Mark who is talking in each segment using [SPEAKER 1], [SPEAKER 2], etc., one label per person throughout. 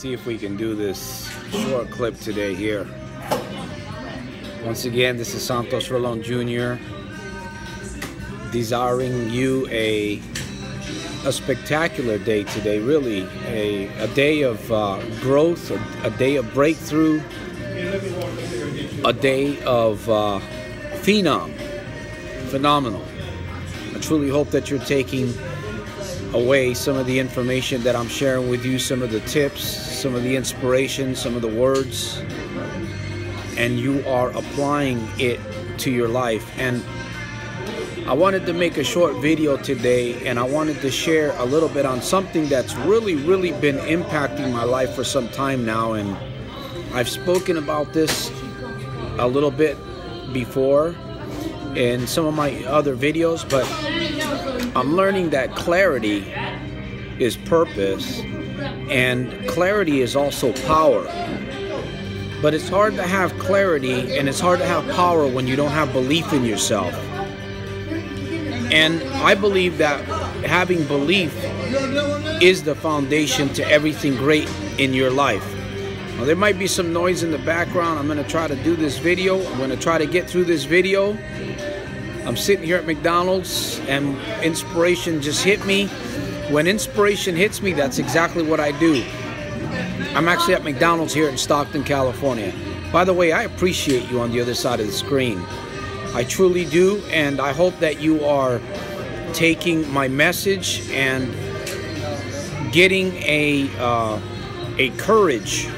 [SPEAKER 1] See if we can do this short clip today here. Once again, this is Santos Rolon Jr. desiring you a spectacular day today, really a day of growth, a day of breakthrough, a day of phenomenal. I truly hope that you're taking away some of the information that I'm sharing with you, some of the tips, some of the inspiration, some of the words, and you are applying it to your life. And I wanted to make a short video today, and I wanted to share a little bit on something that's really been impacting my life for some time now. And I've spoken about this a little bit before in some of my other videos, but I'm learning that clarity is purpose and clarity is also power. But it's hard to have clarity and it's hard to have power when you don't have belief in yourself. And I believe that having belief is the foundation to everything great in your life. Now, there might be some noise in the background. I'm going to try to do this video. I'm going to try to get through this video. I'm sitting here at McDonald's and inspiration just hit me. When inspiration hits me, that's exactly what I do. I'm actually at McDonald's here in Stockton, California. By the way, I appreciate you on the other side of the screen. I truly do, and I hope that you are taking my message and getting a courage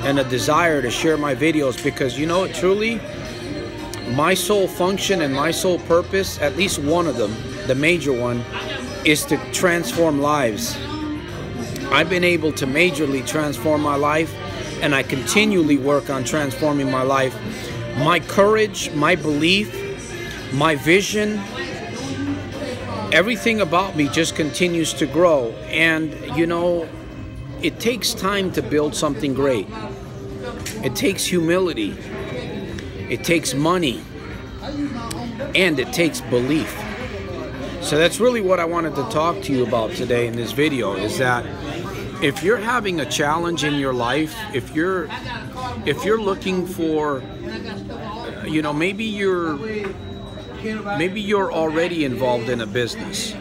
[SPEAKER 1] and a desire to share my videos, because you know, truly, my sole function and my sole purpose, at least one of them, the major one, is to transform lives. I've been able to majorly transform my life, and I continually work on transforming my life. My courage, my belief, my vision, everything about me just continues to grow. And you know, it takes time to build something great. It takes humility. It takes money. And it takes belief. So that's really what I wanted to talk to you about today in this video, is that if you're having a challenge in your life, if you're looking for, you know, maybe you're already involved in a business.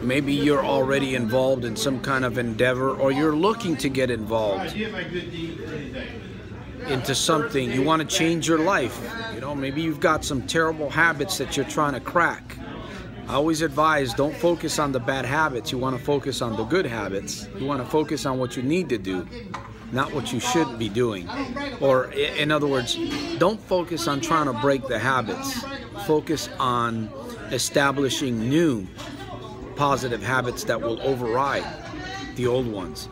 [SPEAKER 1] Maybe you're already involved in some kind of endeavor, or you're looking to get involved into something. You want to change your life. You know, maybe you've got some terrible habits that you're trying to crack. I always advise, don't focus on the bad habits. You want to focus on the good habits. You want to focus on what you need to do, not what you shouldn't be doing. Or in other words, don't focus on trying to break the habits. Focus on establishing new positive habits that will override the old ones.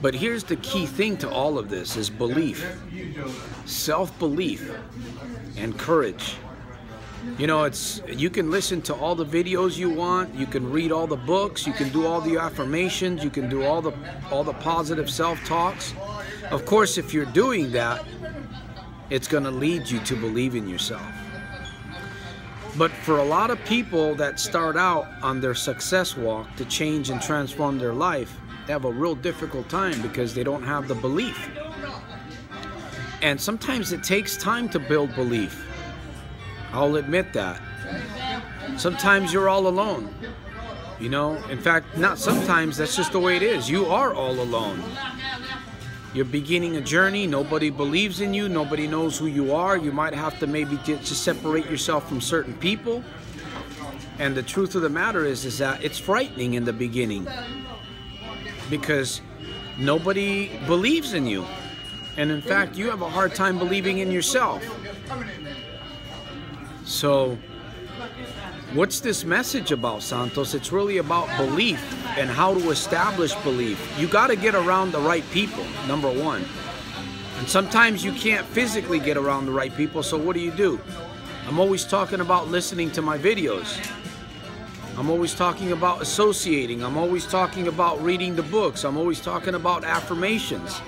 [SPEAKER 1] But here's the key thing to all of this is belief, self-belief, and courage. You know, you can listen to all the videos you want, you can read all the books, you can do all the affirmations, you can do all the positive self-talks. Of course, if you're doing that, it's going to lead you to believe in yourself. But for a lot of people that start out on their success walk to change and transform their life, they have a real difficult time because they don't have the belief. And sometimes it takes time to build belief. I'll admit that. Sometimes you're all alone. You know, in fact, not sometimes, that's just the way it is. You are all alone. You're beginning a journey. Nobody believes in you. Nobody knows who you are. You might have to maybe just separate yourself from certain people. And the truth of the matter is that it's frightening in the beginning because nobody believes in you. And in fact, you have a hard time believing in yourself. So what's this message about, Santos? It's really about belief and how to establish belief. You got to get around the right people, number one. And sometimes you can't physically get around the right people, so what do? I'm always talking about listening to my videos. I'm always talking about associating. I'm always talking about reading the books. I'm always talking about affirmations.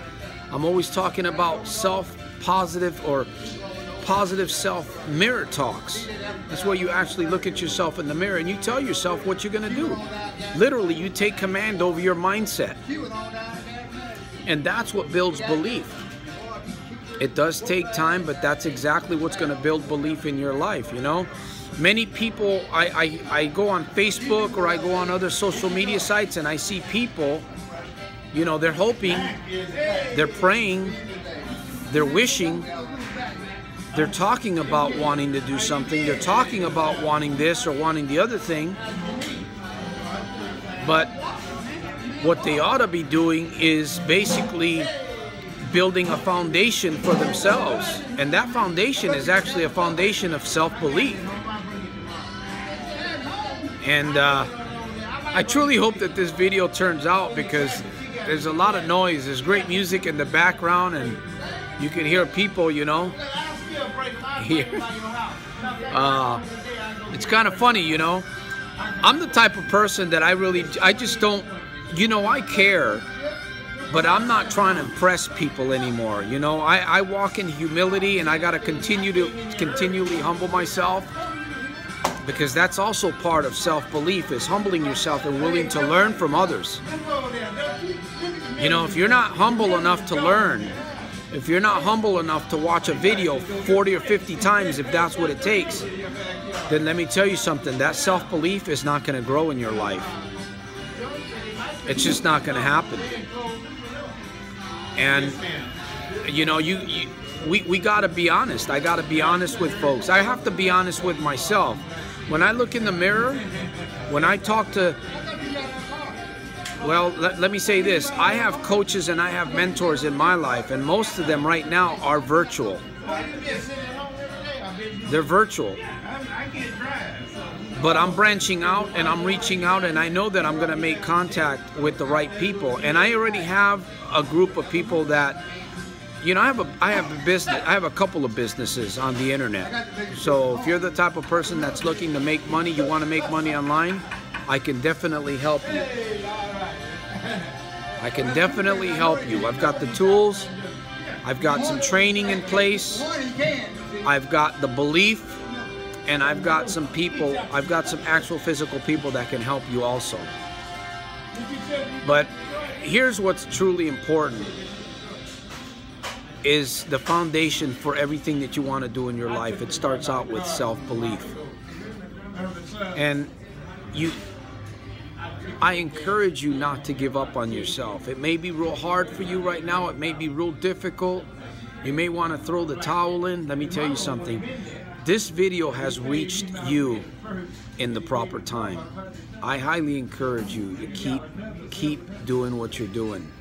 [SPEAKER 1] I'm always talking about self-positive or positive self-mirror talks. That's where you actually look at yourself in the mirror and you tell yourself what you're going to do. Literally, you take command over your mindset. And that's what builds belief. It does take time, but that's exactly what's going to build belief in your life, you know? Many people, I go on Facebook or I go on other social media sites and I see people, you know, they're hoping, they're praying, they're wishing, they're talking about wanting to do something, they're talking about wanting this or wanting the other thing, but what they ought to be doing is basically building a foundation for themselves, and that foundation is actually a foundation of self-belief. And I truly hope that this video turns out, because there's a lot of noise, there's great music in the background, and you can hear people, you know, here. It's kind of funny, you know. I'm the type of person that I just don't, you know, I care, but I'm not trying to impress people anymore. You know, I walk in humility, and I got to continually humble myself, because that's also part of self-belief, is humbling yourself and willing to learn from others. You know, if you're not humble enough to learn, if you're not humble enough to watch a video 40 or 50 times, if that's what it takes, then let me tell you something, that self-belief is not going to grow in your life. It's just not going to happen. And, you know, we got to be honest. I got to be honest with folks. I have to be honest with myself. When I look in the mirror, when I talk to, well, let me say this. I have coaches and I have mentors in my life, and most of them right now are virtual. They're virtual. But I'm branching out and I'm reaching out, and I know that I'm going to make contact with the right people. And I already have a group of people that, you know, I have a business. I have a couple of businesses on the internet. So if you're the type of person that's looking to make money, you want to make money online, I can definitely help you. I can definitely help you. I've got the tools. I've got some training in place. I've got the belief. And I've got some people, I've got some actual physical people that can help you also. But here's what's truly important, is the foundation for everything that you want to do in your life. It starts out with self-belief. And I encourage you not to give up on yourself. It may be real hard for you right now. It may be real difficult. You may want to throw the towel in. Let me tell you something. This video has reached you in the proper time. I highly encourage you to keep doing what you're doing.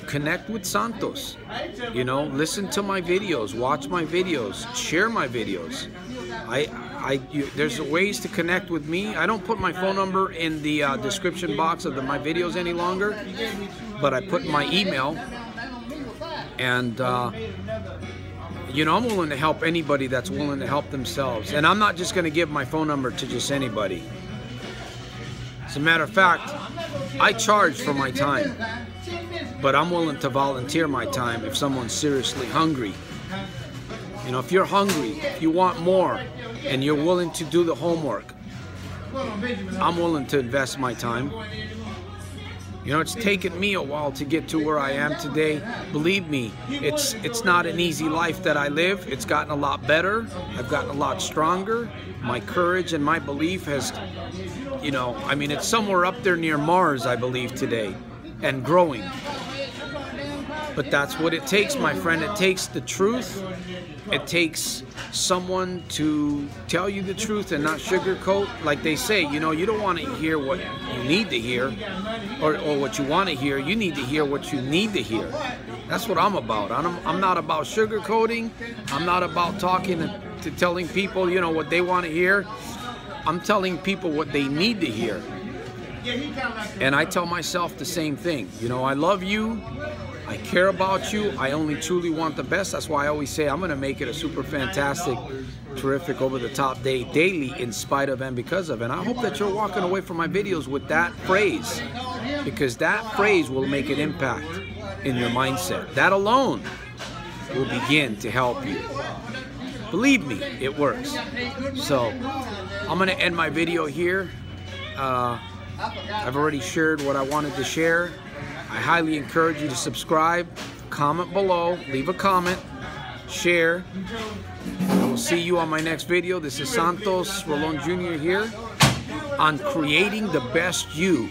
[SPEAKER 1] Connect with Santos. You know, listen to my videos, watch my videos, share my videos. There's ways to connect with me. I don't put my phone number in the description box of my videos any longer, but I put my email. And you know, I'm willing to help anybody that's willing to help themselves. And I'm not just going to give my phone number to just anybody. As a matter of fact, I charge for my time. But I'm willing to volunteer my time if someone's seriously hungry. You know, if you're hungry, if you want more, and you're willing to do the homework, I'm willing to invest my time. You know, it's taken me a while to get to where I am today. Believe me, it's not an easy life that I live. It's gotten a lot better. I've gotten a lot stronger. My courage and my belief has, you know, I mean, it's somewhere up there near Mars, I believe, today, and growing. But that's what it takes, my friend. It takes the truth. It takes someone to tell you the truth and not sugarcoat. Like they say, you know, you don't want to hear what you need to hear or what you want to hear. You need to hear what you need to hear. That's what I'm about. I'm not about sugarcoating. I'm not about talking to telling people, you know, what they want to hear. I'm telling people what they need to hear. And I tell myself the same thing. You know, I love you. I care about you. I only truly want the best. That's why I always say I'm going to make it a super fantastic, terrific, over-the-top day daily, in spite of and because of. And I hope that you're walking away from my videos with that phrase, because that phrase will make an impact in your mindset. That alone will begin to help you. Believe me, it works. So I'm going to end my video here. I've already shared what I wanted to share. I highly encourage you to subscribe, comment below, leave a comment, share. I will see you on my next video. This is Santos Rolon Jr. here on Creating the Best You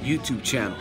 [SPEAKER 1] YouTube channel.